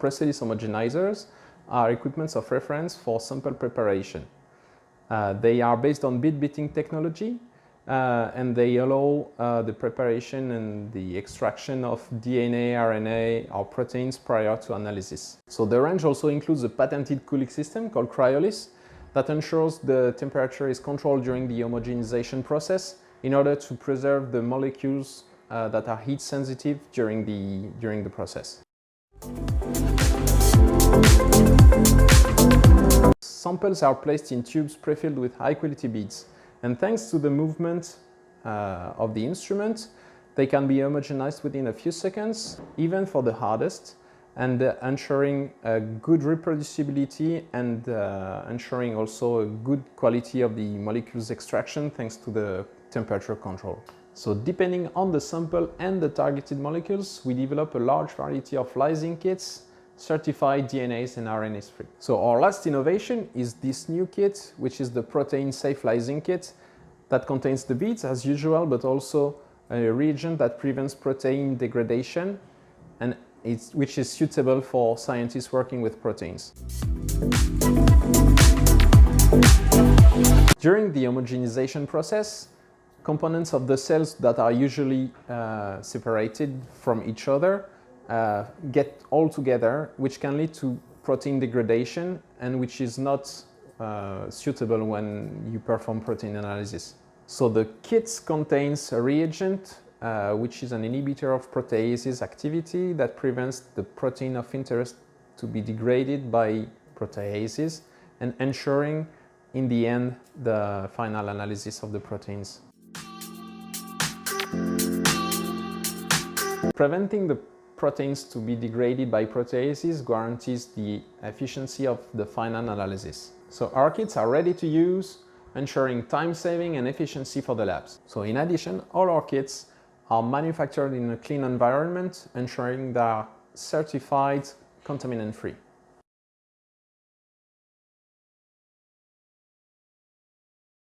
Precellys homogenizers are equipments of reference for sample preparation. They are based on bead beating technology and they allow the preparation and the extraction of DNA, RNA or proteins prior to analysis. So the range also includes a patented cooling system called Precellys that ensures the temperature is controlled during the homogenization process in order to preserve the molecules that are heat sensitive during the process. Samples are placed in tubes prefilled with high quality beads, and thanks to the movement of the instrument, they can be homogenized within a few seconds, even for the hardest, and ensuring a good reproducibility and ensuring also a good quality of the molecules extraction thanks to the temperature control. So depending on the sample and the targeted molecules, we develop a large variety of lysing kits, certified DNase and RNase free. So our last innovation is this new kit, which is the protein safe lysing kit that contains the beads as usual, but also a reagent that prevents protein degradation and which is suitable for scientists working with proteins. During the homogenization process, components of the cells that are usually separated from each other get all together, which can lead to protein degradation and which is not suitable when you perform protein analysis. So the kit contains a reagent which is an inhibitor of proteases activity that prevents the protein of interest to be degraded by proteases and ensuring in the end the final analysis of the proteins. Preventing the proteins to be degraded by proteases guarantees the efficiency of the final analysis. So our kits are ready to use, ensuring time saving and efficiency for the labs. So in addition, all our kits are manufactured in a clean environment, ensuring they are certified contaminant free.